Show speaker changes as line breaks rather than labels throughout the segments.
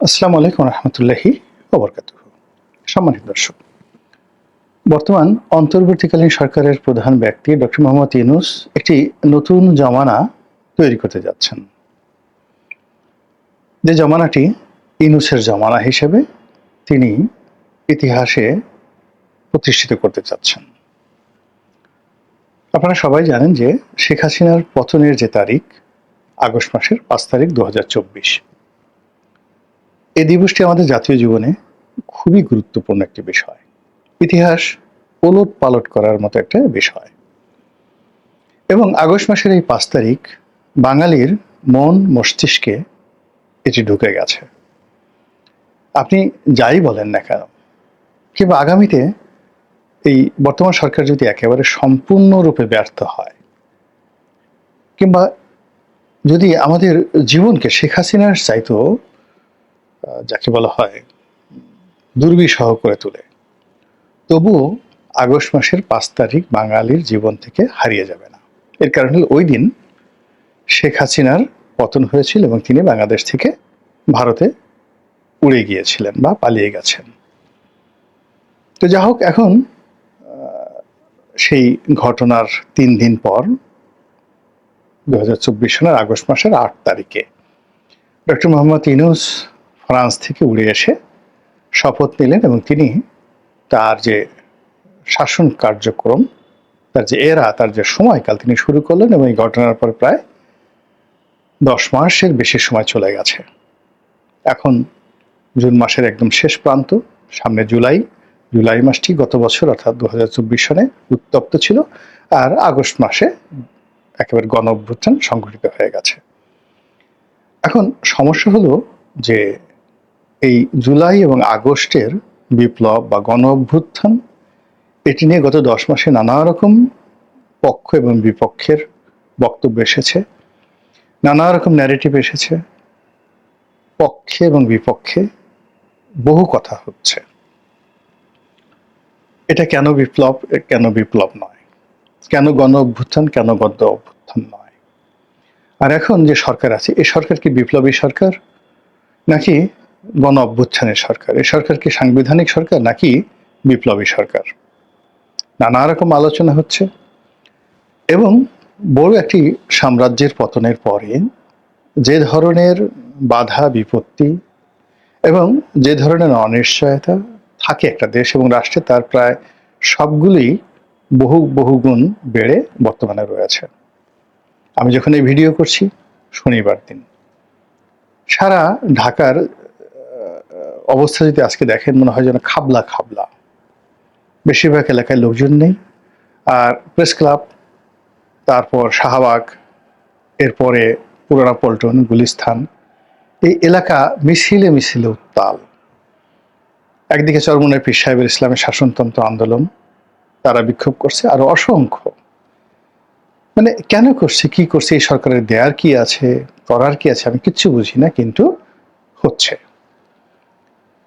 আসসালামু আলাইকুম রহমতুল্লাহি ওবরকাতুহু। সম্মানিত দর্শক, বর্তমান অন্তর্বর্তীকালীন সরকারের প্রধান ব্যক্তি ডক্টর মোহাম্মদ ইউনূস একটি নতুন জমানা তৈরি করতে যাচ্ছেন, যে জমানাটি ইউনূসের জমানা হিসেবে তিনি ইতিহাসে প্রতিষ্ঠিত করতে চাচ্ছেন। আপনারা সবাই জানেন যে শেখ হাসিনার পতনের যে তারিখ, আগস্ট মাসের 5 তারিখ 2024, এই দিবসটি আমাদের জাতীয় জীবনে খুবই গুরুত্বপূর্ণ একটি বিষয়, ইতিহাস ওলট পালট করার মতো একটা বিষয়। এবং আগস্ট মাসের এই 5 তারিখ বাঙালির মন মস্তিষ্কে এটি ঢুকে গেছে। আপনি যাই বলেন না কেন, কিংবা আগামীতে এই বর্তমান সরকার যদি একেবারে সম্পূর্ণরূপে ব্যর্থ হয়, কিংবা যদি আমাদের জীবনকে শেখ হাসিনার চাইতেও যাকে বলা হয় দুর্বিষহ করে তোলে, তবুও আগস্ট মাসের 5 তারিখ বাঙালির জীবন থেকে হারিয়ে যাবে না। এর কারণ হল ওই দিন শেখ হাসিনার পতন হয়েছিল এবং তিনি বাংলাদেশ থেকে ভারতে উড়ে গিয়েছিলেন বা পালিয়ে গেছেন। তো যা হোক, এখন সেই ঘটনার 3 দিন পর 2024 সালের আগস্ট মাসের 8 তারিখে ডক্টর মোহাম্মদ ইউনূস ফ্রান্স থেকে উড়ে এসে শপথ নিলেন এবং তিনি তার যে শাসন কার্যক্রম, তার যে তার যে সময়কাল তিনি শুরু করলেন, এবং এই ঘটনার পর প্রায় 10 মাসের বেশি সময় চলে গেছে। এখন জুন মাসের একদম শেষ প্রান্ত, সামনে জুলাই মাসটি গত বছর অর্থাৎ 2024 সালে উত্তপ্ত ছিল, আর আগস্ট মাসে একেবারে গণ অভ্যুত্থান সংঘটিত হয়ে গেছে। এখন সমস্যা হলো যে এই জুলাই এবং আগস্টের বিপ্লব বা গণ অভ্যুত্থান, এটি নিয়ে গত 10 মাসে নানা রকম পক্ষ এবং বিপক্ষের বক্তব্য এসেছে, নানা রকম ন্যারেটিভ এসেছে, পক্ষে এবং বিপক্ষে বহু কথা হচ্ছে। এটা কেন বিপ্লব, কেন বিপ্লব নয়, কেন গণ অভ্যুত্থান, কেন গণ অভ্যুত্থান নয়। আর এখন যে সরকার আছে, এই সরকার কি বিপ্লবী সরকার নাকি গণ অভ্যুত্থানের সরকার? এই সরকার কি সাংবিধানিক সরকার নাকি বিপ্লবী সরকার? নানা রকম আলোচনা হচ্ছে। এবং বড় একটি সাম্রাজ্যের পতনের পরে যে ধরনের বাধা বিপত্তি এবং যে ধরনের অনিশ্চয়তা থাকে একটা দেশ এবং রাষ্ট্রে, তার প্রায় সবগুলোই বহুগুণ বেড়ে বর্তমানে রয়েছে। আমি যখন এই ভিডিও করছি শনিবার দিন, সারা ঢাকার অবস্থা যদি আজকে দেখেন, মনে হয় যেন খাবলা খাবলা, বেশিরভাগ এলাকায় লোকজন নেই। আর প্রেস ক্লাব, তারপর শাহবাগ, এরপরে পুরানা পল্টন, গুলিস্তান, এই এলাকা মিছিলে মিছিলে উত্তাল। একদিকে চরমনের পীর সাহেবের ইসলামের শাসনতন্ত্র আন্দোলন, তারা বিক্ষোভ করছে, আরো অসংখ্য। মানে কেন করছে, কি করছে, এই সরকারের দেয়ার কি আছে, করার কি আছে, আমি কিচ্ছু বুঝি না, কিন্তু হচ্ছে।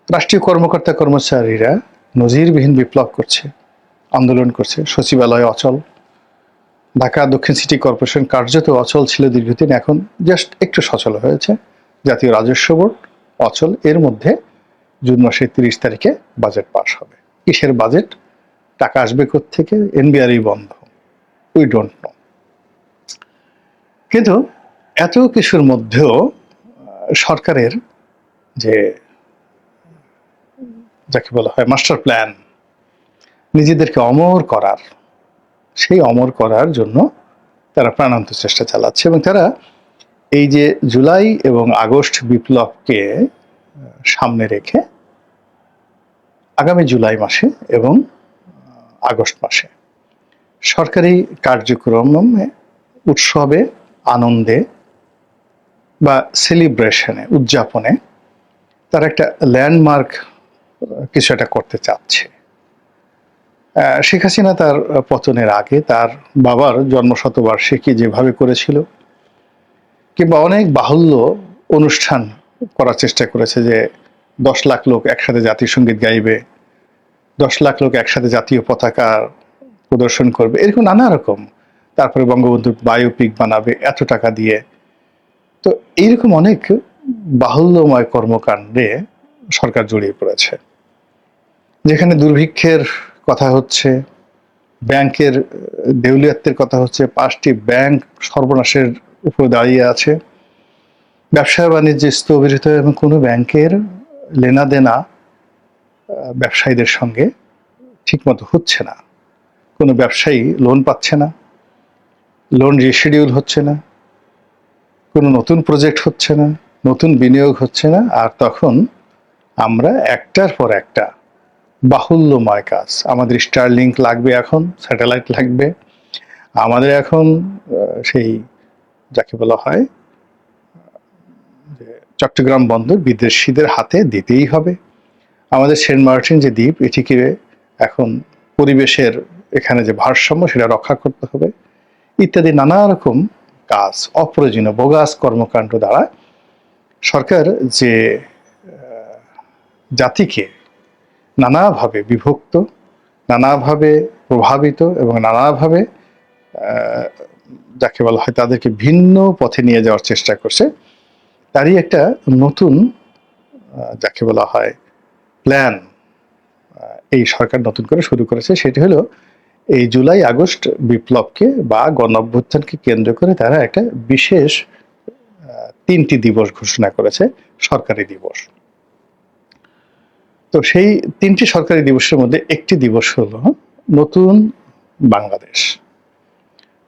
রাষ্ট্রীয় কর্মকর্তা কর্মচারীরা নজিরবিহীন বিপ্লব করছে, আন্দোলন করছে, সচিবালয় অচল, ঢাকা দক্ষিণ সিটি কর্পোরেশন কার্যত অচল ছিল দীর্ঘদিন, এখন জাস্ট একটু সচল হয়েছে। জাতীয় রাজস্ব বোর্ড অচল। এর মধ্যে জুন মাসের 30 তারিখে বাজেট পাস হবে। কিসের বাজেট, টাকা আসবে কোত্থেকে, এনবিআরই বন্ধ, উই ডোন্ট নো। কিন্তু এত কিছুর মধ্যেও সরকারের যে যাকে বলা হয় মাস্টার প্ল্যান, নিজেদেরকে অমর করার, সেই অমর করার জন্য তারা প্রাণান্ত চেষ্টা চালাচ্ছে। এবং তারা এই যে জুলাই এবং আগস্ট বিপ্লবকে সামনে রেখে আগামী জুলাই মাসে এবং আগস্ট মাসে সরকারি কার্যক্রমে, উৎসবে, আনন্দে বা সেলিব্রেশনে, উদযাপনে তারা একটা ল্যান্ডমার্ক কিছু একটা করতে চাচ্ছে। শেখ হাসিনা তার পতনের আগে তার বাবার জন্মশতবার্ষিকী যেভাবে করেছিল, কিংবা অনেক বাহুল্য অনুষ্ঠান করার চেষ্টা করেছে, যে 10 লাখ লোক একসাথে জাতীয় সঙ্গীত গাইবে, 10 লাখ লোক একসাথে জাতীয় পতাকা প্রদর্শন করবে, এরকম নানা রকম। তারপরে বঙ্গবন্ধুর বায়োপিক বানাবে এত টাকা দিয়ে। তো এইরকম অনেক বাহুল্যময় কর্মকাণ্ডে সরকার জড়িয়ে পড়েছে, যেখানে দুর্ভিক্ষের কথা হচ্ছে, ব্যাংকের দেউলিয়াত্বের কথা হচ্ছে, 5টি ব্যাংক সর্বনাশের উপর দাঁড়িয়ে আছে, ব্যবসা বাণিজ্য স্থবিরতা এবং কোনো ব্যাংকের লেনাদেনা ব্যবসায়ীদের সঙ্গে ঠিকমতো হচ্ছে না, কোনো ব্যবসায়ী লোন পাচ্ছে না, লোন রিশিডিউল হচ্ছে না, কোনো নতুন প্রজেক্ট হচ্ছে না, নতুন বিনিয়োগ হচ্ছে না। আর তখন আমরা একটার পর একটা বাহুল্যময় কাজ, আমাদের স্টারলিংক লাগবে, এখন স্যাটেলাইট লাগবে, আমাদের এখন সেই যাকে বলা হয় যে চট্টগ্রাম বন্দর বিদেশিদের হাতে দিতেই হবে, আমাদের সেন্ট মার্টিন যে দ্বীপ এটিকে এখন পরিবেশের এখানে যে ভারসাম্য সেটা রক্ষা করতে হবে, ইত্যাদি নানা রকম কাজ, অপ্রয়োজনীয় বোগাস কর্মকাণ্ড দ্বারা সরকার যে জাতিকে নানাভাবে বিভক্ত, নানাভাবে প্রভাবিত এবং নানাভাবে যাকে বলা হয় তাদেরকে ভিন্ন পথে নিয়ে যাওয়ার চেষ্টা করছে, তারই একটা নতুন যাকে বলা হয় প্ল্যান এই সরকার নতুন করে শুরু করেছে। সেটি হলো এই জুলাই আগস্ট বিপ্লবকে বা গণ অভ্যুত্থানকে কেন্দ্র করে তারা একটা বিশেষ 3টি দিবস ঘোষণা করেছে, সরকারি দিবস। তো সেই 3টি সরকারি দিবসের মধ্যে একটি দিবস হলো নতুন বাংলাদেশ।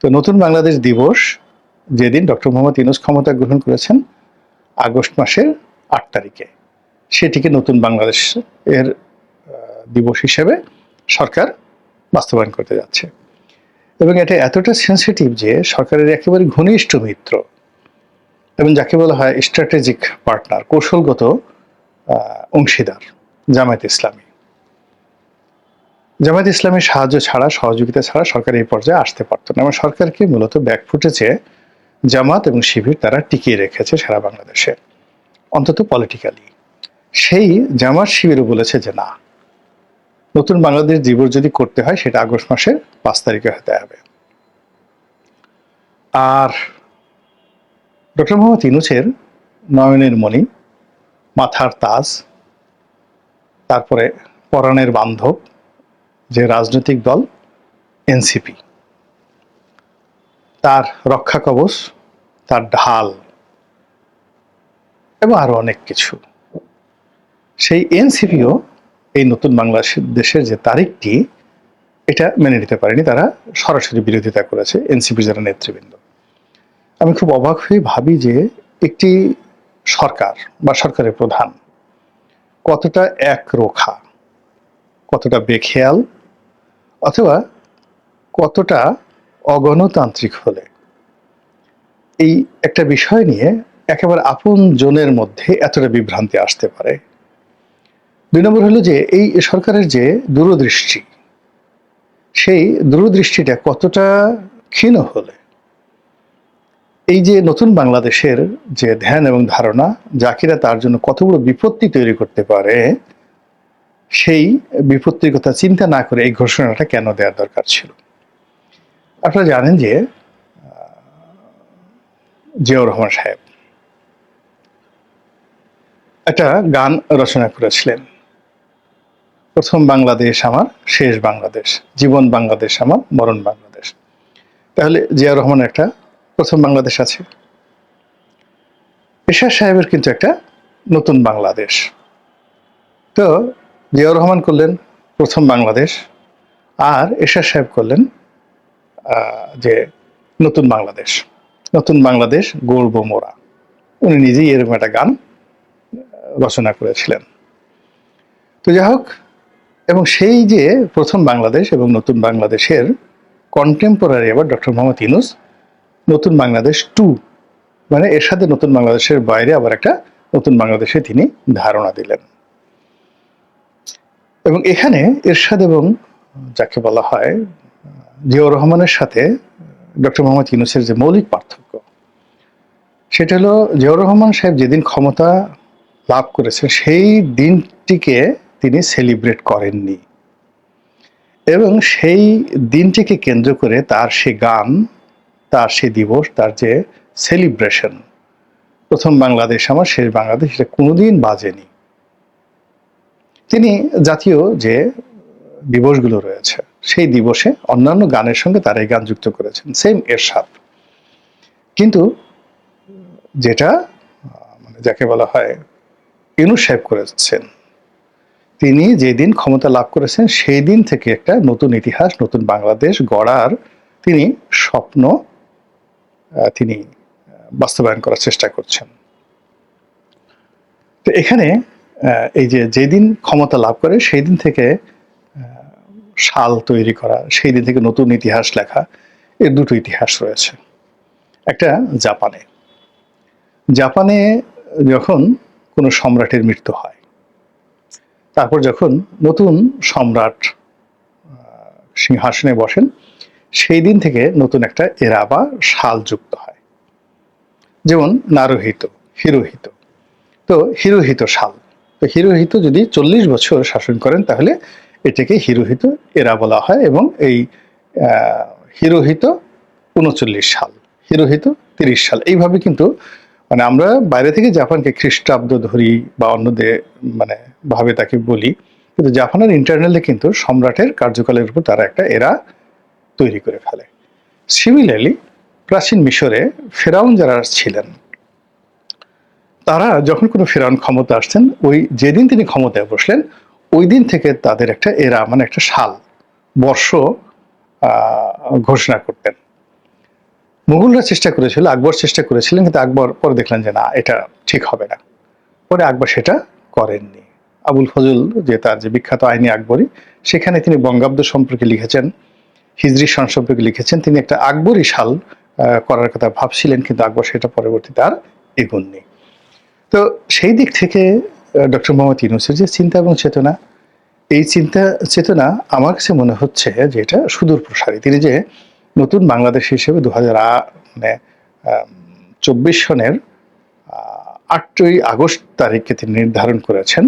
তো নতুন বাংলাদেশ দিবস যেদিন ডক্টর মোহাম্মদ ইউনূস ক্ষমতা গ্রহণ করেছেন আগস্ট মাসের 8 তারিখে, সেটিকে নতুন বাংলাদেশ এর দিবস হিসেবে সরকার বাস্তবায়ন করতে যাচ্ছে। এবং এটা এতটা সেন্সিটিভ যে সরকারের একেবারে ঘনিষ্ঠ মিত্র এবং যাকে বলা হয় স্ট্র্যাটেজিক পার্টনার, কৌশলগত অংশীদার জামায়াত ইসলামী। জামায়াত ইসলামের সাহায্য ছাড়া, সহযোগিতা ছাড়া সরকার এই পর্যায়ে আসতে পারত না, এবং সরকারকে মূলত ব্যাকফুটেছে জামাত এবং শিবির তারা টিকিয়ে রেখেছে সারা বাংলাদেশে, অন্তত পলিটিক্যালি। সেই জামাত শিবিরও বলেছে যে না, নতুন বাংলাদেশ দিবস যদি করতে হয় সেটা আগস্ট মাসের 5 তারিখে হতে হবে। আর ডক্টর মোহাম্মদ ইউনূসের নয়নের মণি, মাথার তাজ, তারপরে পরাণের বান্ধব যে রাজনৈতিক দল এনসিপি, তার রক্ষা কবচ, তার ঢাল এবং আরো অনেক কিছু, সেই এনসিপিও এই নতুন বাংলাদেশের যে তারিখটি এটা মেনে নিতে পারেনি, তারা সরাসরি বিরোধিতা করেছে এনসিপির যারা নেতৃবৃন্দ। আমি খুব অবাক হয়ে ভাবি যে একটি সরকার বা সরকারের প্রধান কতটা একরোখা, কতটা বেখেয়াল, অথবা কতটা অগণতান্ত্রিক হলে এই একটা বিষয় নিয়ে একেবারে আপন জনের মধ্যে এতটা বিভ্রান্তি আসতে পারে। 2 নম্বর হলো যে এই সরকারের যে দূরদৃষ্টি, সেই দূরদৃষ্টিটা কতটা ক্ষীণ হলে এই যে নতুন বাংলাদেশের যে ধ্যান এবং ধারণা যা কিনা তার জন্য কত বড় বিপত্তি তৈরি করতে পারে, সেই বিপত্তির কথা চিন্তা না করে এই ঘোষণাটা কেন দেওয়ার দরকার ছিল। আপনারা জানেন যে জিয়াউর রহমান সাহেব একটা গান রচনা করেছিলেন, প্রথম বাংলাদেশ আমার, শেষ বাংলাদেশ, জীবন বাংলাদেশ আমার, মরণ বাংলাদেশ। তাহলে জিয়াউর রহমানের একটা প্রথম বাংলাদেশ আছে, এরশাদ সাহেবের কিন্তু একটা নতুন বাংলাদেশ। তো জিয়াউর রহমান করলেন প্রথম বাংলাদেশ, আর এরশাদ সাহেব করলেন যে নতুন বাংলাদেশ, নতুন বাংলাদেশ গড়ব মোরা। উনি নিজেই এরকম একটা গান রচনা করেছিলেন। তো যাই হোক, এবং সেই যে প্রথম বাংলাদেশ এবং নতুন বাংলাদেশের কন্টেম্পোরারি আবার ডক্টর মোহাম্মদ ইউনূস নতুন বাংলাদেশ 2, মানে এর সাথে নতুন বাংলাদেশের বাইরে আবার একটা নতুন বাংলাদেশে তিনি ধারণা দিলেন। এবং এখানে এরশাদ এবং যাকে বলা হয় জিয়াউর রহমানের সাথে ডক্টর মোহাম্মদ ইউনূসের যে মৌলিক পার্থক্য, সেটা হলো জিয়াউর রহমান সাহেব যেদিন ক্ষমতা লাভ করেছেন সেই দিনটিকে তিনি সেলিব্রেট করেননি, এবং সেই দিনটিকে কেন্দ্র করে তার সে গান, তার সে দিবস, তার যে সেলিব্রেশন, প্রথম বাংলাদেশ আমার, শেষ বাংলাদেশ, এটা কোনোদিন বাজেনি। তিনি জাতীয় যে দিবসগুলো রয়েছে সেই দিবসে অন্যান্য গানের সঙ্গে তার এই গান যুক্ত করেছেন, সেম এরশাদ। কিন্তু যেটা মানে যাকে বলা হয় ইউনূস সাহেব করেছেন, তিনি যেদিন ক্ষমতা লাভ করেছেন সেই দিন থেকে একটা নতুন ইতিহাস, নতুন বাংলাদেশ গড়ার তিনি স্বপ্ন তিনি বাস্তবায়ন করার চেষ্টা করছেন। তো এখানে এই যে যেদিন ক্ষমতা লাভ করে সেই দিন থেকে সাল তৈরি করা, সেই দিন থেকে নতুন ইতিহাস লেখা, এর দুটো ইতিহাস রয়েছে। একটা জাপানে, জাপানে যখন কোনো সম্রাটের মৃত্যু হয়, তারপর যখন নতুন সম্রাট সিংহাসনে বসেন, সেই দিন থেকে নতুন একটা এরা বা সাল যুক্ত হয়। যেমন নারুহিত, হিরোহিত। তো হিরোহিত সাল, তো হিরোহিত যদি 40 বছর শাসন করেন তাহলে এটাকে হিরোহিত এরা বলা হয়, এবং এই হিরোহিত 39 সাল, হিরোহিত 30 সাল, এইভাবে কিন্তু মানে আমরা বাইরে থেকে জাপানকে খ্রিস্টাব্দ ধরি বা অন্যদের মানে ভাবে তাকে বলি, কিন্তু জাপানের ইন্টারনালি কিন্তু সম্রাটের কার্যকালের উপর তারা একটা এরা তৈরি করে ফেলে। সিমিলারলি প্রাচীন মিশরে ফেরাউন যারা ছিলেন, তারা যখন কোনো ফেরাউন ক্ষমতা আসছেন, ওই যেদিন তিনি ক্ষমতায় বসলেন ওই দিন থেকে তাদের একটা এরা মানে একটা সাল, বর্ষ ঘোষণা করতেন। মুঘলরা চেষ্টা করেছিল, আকবর চেষ্টা করেছিলেন, কিন্তু আকবর পরে দেখলেন যে না, এটা ঠিক হবে না। পরে আকবর সেটা করেননি। আবুল ফজল যে তার যে বিখ্যাত আইনি আকবরী, সেখানে তিনি বঙ্গাব্দ সম্পর্কে লিখেছেন, হিজরি সন সম্পর্কে লিখেছেন। তিনি একটা আকবরী সাল করার কথা ভাবছিলেন, কিন্তু আকবর সেটা পরবর্তীতে আর এগোননি। তো সেই দিক থেকে ডক্টর মোহাম্মদ ইউনূসের যে চিন্তা এবং চেতনা, এই চিন্তা চেতনা আমার কাছে মনে হচ্ছে যে এটা সুদূর প্রসারী। তিনি যে নতুন বাংলাদেশ হিসেবে 2024 সনের 8ই আগস্ট তারিখকে তিনি নির্ধারণ করেছেন,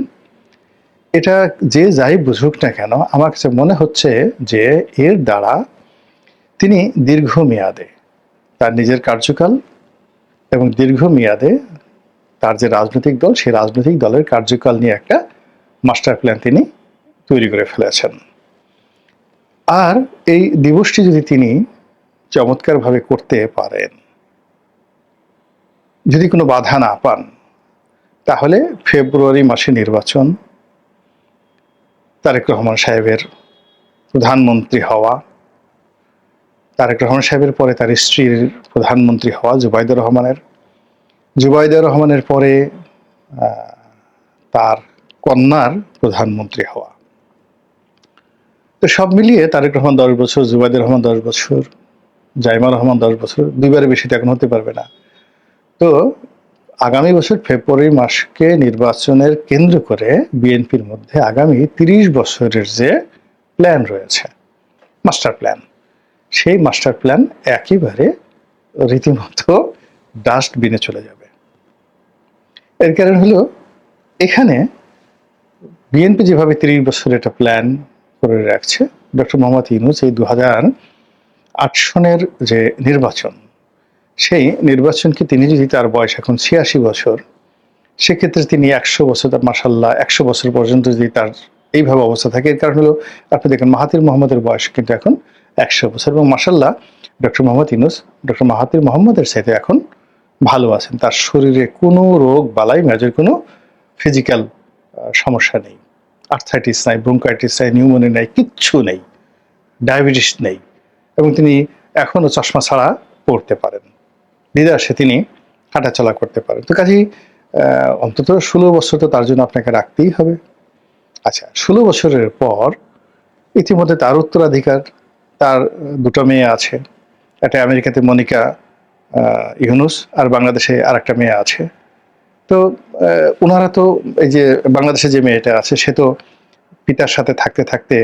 এটা যে যাই বুঝুক না কেন, আমার কাছে মনে হচ্ছে যে এর দ্বারা তিনি দীর্ঘমেয়াদে তার নিজের কার্যকাল এবং দীর্ঘমেয়াদে তার যে রাজনৈতিক দল, সেই রাজনৈতিক দলের কার্যকাল নিয়ে একটা মাস্টার প্ল্যান তিনি তৈরি করে ফেলেছেন। আর এই দিবসটি যদি তিনি চমৎকারভাবে করতে পারেন, যদি কোনো বাধা না পান, তাহলে ফেব্রুয়ারি মাসে নির্বাচন, তারেক রহমান সাহেবের প্রধানমন্ত্রী হওয়া, তারেক রহমান সাহেবের পরে তার স্ত্রীর প্রধানমন্ত্রী হওয়া জুবাইদা রহমানের, জুবাইদা রহমানের পরে তার কন্যার প্রধানমন্ত্রী হওয়া। তো সব মিলিয়ে তারেক রহমান 10 বছর, জুবাইদা রহমান 10 বছর, জাইমা রহমান 10 বছর, দুইবারের বেশি তো এখন হতে পারবে না। তো আগামী বছর ফেব্রুয়ারি মাসকে নির্বাচনের কেন্দ্র করে বিএনপির মধ্যে আগামী 30 বছরের যে প্ল্যান রয়েছে, মাস্টার প্ল্যান, সেই মাস্টার প্ল্যান একেবারে রীতিমতো ডাস্টবিনে চলে যাবে। এর কারণ হলো, এখানে বিএনপি যেভাবে 30 বছরের একটা প্ল্যান করে রাখছে, ডক্টর মোহাম্মদ ইউনূস এই 2008 সনের যে নির্বাচন, সেই নির্বাচনকে তিনি যদি, তার বয়স এখন 86 বছর, সেক্ষেত্রে তিনি 100 বছর, তার মাশাআল্লাহ 100 বছর পর্যন্ত যদি তার এইভাবে অবস্থা থাকে, এর কারণ হলো আপনি দেখেন মাহাথির মোহাম্মদের বয়স কিন্তু এখন 100 বছর, এবং মাশাআল্লাহ doctor Mohammad Yunus doctor Mahathir মোহাম্মদের সাথে এখন ভালো আছেন। তার শরীরে কোনো রোগ বালাই, মেজর কোনো ফিজিক্যাল সমস্যা নেই, আর্থ্রাইটিস নাই, ব্রঙ্কাইটিস নাই, নিউমোনিয়া নাই, কিচ্ছু নেই, ডায়াবেটিস নেই, এবং তিনি এখনও চশমা ছাড়া পড়তে পারেন, দিদাসে তিনি হাঁটাচলা করতে পারেন। তো কাজেই অন্তত 16 বছর তো তার জন্য আপনাকে রাখতেই হবে। আচ্ছা, 16 বছরের পর ইতিমধ্যে তার উত্তরাধিকার, তার দুটো মেয়ে আছে, একটা আমেরিকাতে মনিকা ইউনূস, আর বাংলাদেশে আর একটা মেয়ে আছে। তো ওনারা তো এই যে বাংলাদেশে যে মেয়েটা আছে, সে তো পিতার সাথে থাকতে থাকতে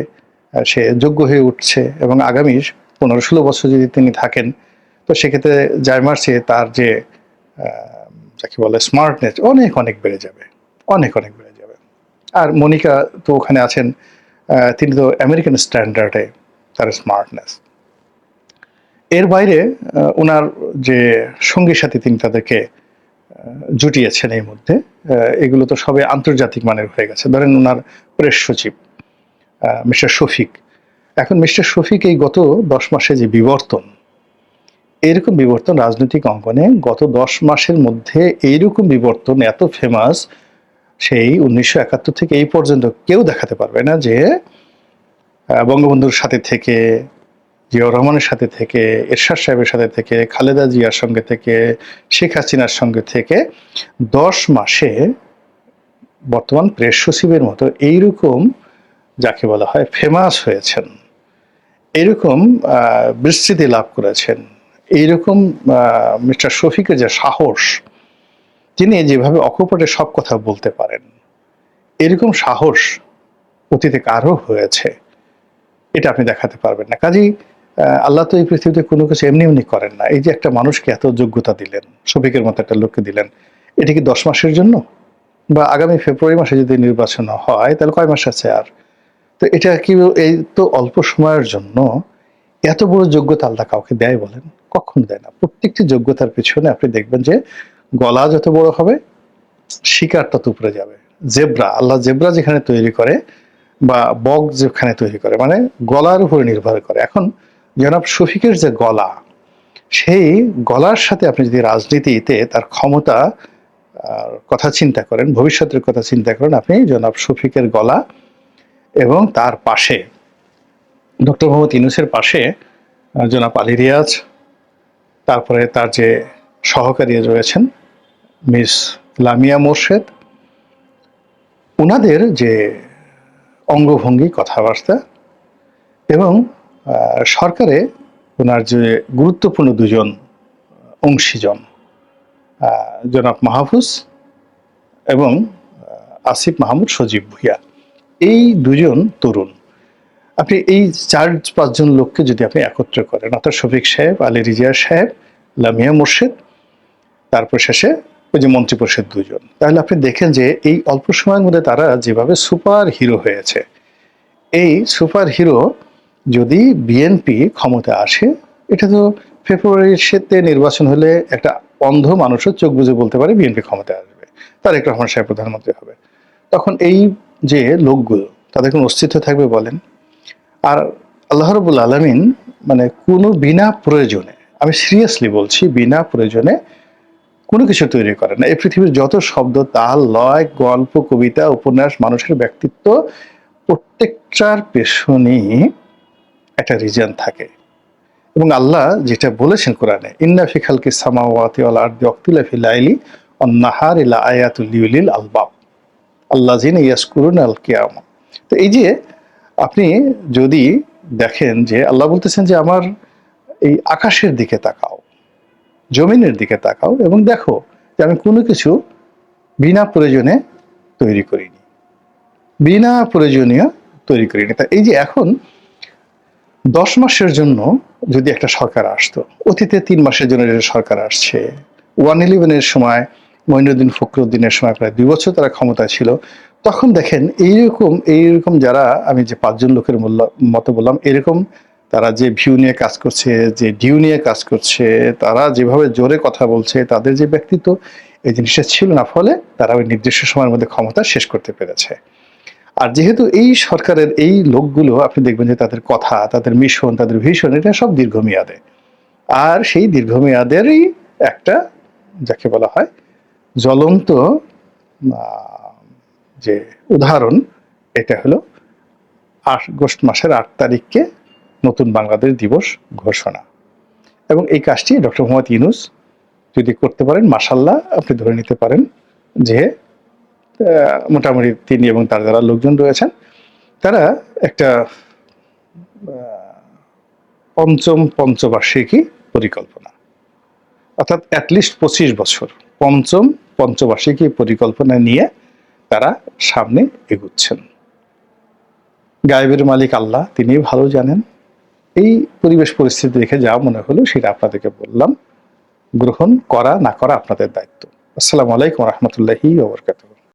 সে যোগ্য হয়ে উঠছে, এবং আগামী 15-16 বছর যদি তিনি থাকেন, তো সেক্ষেত্রে জাইমার চেয়ে তার যে যাকে বলে স্মার্টনেস অনেক অনেক বেড়ে যাবে, অনেক অনেক বেড়ে যাবে। আর মনিকা তো ওখানে আছেন, তিনি তো আমেরিকান স্ট্যান্ডার্ডে তার স্মার্টনেস। এর বাইরে ওনার যে সঙ্গী সাথী, তিনি তাদেরকে জুটিয়েছেন এই মধ্যে, এগুলো তো সবে আন্তর্জাতিক মানের হয়ে গেছে। ধরেন ওনার প্রেস সচিব মিস্টার শফিক, এখন মিস্টার শফিক এই গত 10 মাসে যে বিবর্তন, এরকম বিবর্তন রাজনৈতিক অঙ্গনে গত 10 মাসের মধ্যে এইরকম বিবর্তন এত ফেমাস সেই 1971 থেকে এই পর্যন্ত কেউ দেখাতে পারবে না যে বঙ্গবন্ধুর সাথে থেকে, জিয়াউর রহমানের সাথে থেকে, এরশাদ সাহেবের সাথে থেকে, খালেদা জিয়ার সঙ্গে থেকে, শেখ হাসিনার সঙ্গে থেকে 10 মাসে বর্তমান প্রেস সচিবের মতো এইরকম যাকে বলা হয় ফেমাস হয়েছেন, এইরকম বিস্তৃতি লাভ করেছেন, এইরকম মিস্টার শফিকের যে সাহস, তিনি যেভাবে অকপটে সব কথা বলতে পারেন, এরকম সাহস অতীতে কারও হয়েছে এটা আপনি দেখাতে পারবেন না। কাজেই আল্লাহ তো এই পৃথিবীতে কোনো কিছু এমনি এমনি করেন না। এই যে একটা মানুষকে এত যোগ্যতা দিলেন, শফিকের মতো একটা লোককে দিলেন, এটা কি 10 মাসের জন্য? বা আগামী ফেব্রুয়ারি মাসে যদি নির্বাচন হয় তাহলে কয় মাস আছে আর? তো এটা কি এই তো অল্প সময়ের জন্য এত বড় যোগ্যতা আল্লাহ কাউকে দেয় বলেন? কখনো দেয় না। প্রত্যেকটি যোগ্যতার পেছনে আপনি দেখবেন যে গলা যত বড় হবে শিকার তত উপরে যাবে। জেব্রা, আল্লাহ জেব্রা যেখানে তৈরি করে বা বক যেখানে তৈরি করে, মানে গলার উপরে নির্ভর করে। এখন জনাব শফিকের যে গলা, সেই গলার সাথে আপনি যদি রাজনীতিতে তার ক্ষমতা কথা চিন্তা করেন, ভবিষ্যতের কথা চিন্তা করেন, আপনি জনাব শফিকের গলা এবং তার পাশে ডক্টর মোহাম্মদ ইউনূসের পাশে জনাব আলী রিয়াজ, তারপরে তার যে সহকারী রয়েছেন মিস লামিয়া মোর্শেদ, ওনাদের যে অঙ্গভঙ্গি, কথাবার্তা এবং সরকারে ওনার যে গুরুত্বপূর্ণ দুজন অংশীজন জনাব মাহফুজ এবং আসিফ মাহমুদ সজীব ভুইয়া, এই দুজন তরুণ, আপনি এই 4-5 জন লোককে যদি আপনি একত্র করেন, অর্থাৎ শফিক সাহেব, আলী রিজা সাহেব, লামিয়া মোর্শেদ, তারপর শেষে ওই যে মন্ত্রিপরিষদ দুজন, তাহলে আপনি দেখেন যে এই অল্প সময়ের মধ্যে তারা যেভাবে সুপার হিরো হয়েছে। এই সুপার হিরো যদি বিএনপি ক্ষমতা আসে, এটা তো ফেব্রুয়ারির শেষে নির্বাচন হলে একটা অন্ধ মানুষও চোখ বুজে বলতে পারে বিএনপি ক্ষমতায় আসবে, তারেক রহমান সাহেব প্রধানমন্ত্রী হবে। তখন এই যে লোকগুলো, তাদের কোনো অস্তিত্ব থাকবে বলেন? আর আল্লাহ রাব্বুল আলামিন মানে কোনো বিনা প্রয়োজনে, আমি সিরিয়াসলি বলছি, বিনা প্রয়োজনে কোনো কিছু তৈরি করে না। এই পৃথিবীর যত শব্দ, তাল, লয়, গল্প, কবিতা, উপন্যাস, মানুষের ব্যক্তিত্ব, প্রত্যেকটার পেছনেই একটা রিজন থাকে। এবং আল্লাহ যেটা বলেছেন কোরআনে, ইন্না ফি খালকিস সামাওয়াতি ওয়াল আরদি ওয়াখতিলাফিল লাইলি ওয়ান নাহারি লাআয়াতুল লিউলিল আলবাব আল্লাযিনা ইয়াজকুরুনাল কিয়ামা। তো এই যে আপনি যদি দেখেন যে আল্লাহ বলতেছেন যে আমার এই আকাশের দিকে তাকাও, জমিনের দিকে তাকাও এবং দেখো যে আমি কোনো কিছু বিনা প্রয়োজনে তৈরি করিনি, বিনা প্রয়োজনীয় তৈরি করিনি। তা এই যে এখন 10 মাসের জন্য যদি একটা সরকার আসতো, অতীতে 3 মাসের জন্য যে সরকার আসছে, 111-এর সময় মঈনুদ্দিন ফখরুদ্দিনের সময় প্রায় 2 বছর তারা ক্ষমতায় ছিল, তখন দেখেন এইরকম যারা আমি যে 5 জন লোকের মতো বললাম, এরকম তারা যে ভিউ নিয়ে কাজ করছে, যে ডিউ নিয়ে কাজ করছে, তারা যেভাবে জোরে কথা বলছে, তাদের যে ব্যক্তিত্ব, এই জিনিসটা ছিল না, ফলে তারা ওই নির্দিষ্ট সময়ের মধ্যে ক্ষমতা শেষ করতে পেরেছে। আর যেহেতু এই সরকারের এই লোকগুলো আপনি দেখবেন যে তাদের কথা, তাদের মিশন, তাদের ভিশন, এটা সব দীর্ঘমেয়াদে। আর সেই দীর্ঘমেয়াদেরই একটা যাকে বলা হয় জ্বলন্ত যে উদাহরণ, এটা হলো আগস্ট মাসের 8 তারিখকে নতুন বাংলাদেশ দিবস ঘোষণা। এবং এই কাজটি ডক্টর মোহাম্মদ ইউনূস যদি করতে পারেন, মাশাআল্লাহ, আপনি ধরে নিতে পারেন যে মোটামুটি তিনি এবং তার যারা লোকজন রয়েছেন, তারা একটা পঞ্চম পঞ্চবার্ষিকী পরিকল্পনা, অর্থাৎ অ্যাটলিস্ট 25 বছর পঞ্চম পঞ্চবার্ষিকী পরিকল্পনা নিয়ে তারা সামনে এগুচ্ছেন। গায়েবের মালিক আল্লাহ, তিনি ভালো জানেন। এই পরিবেশ পরিস্থিতি দেখে যা মনে হলো সেটা আপনাদেরকে বললাম। গ্রহণ করা না করা আপনাদের দায়িত্ব। আসসালামু আলাইকুম ওয়া রাহমাতুল্লাহি ওয়া বারাকাতুহু।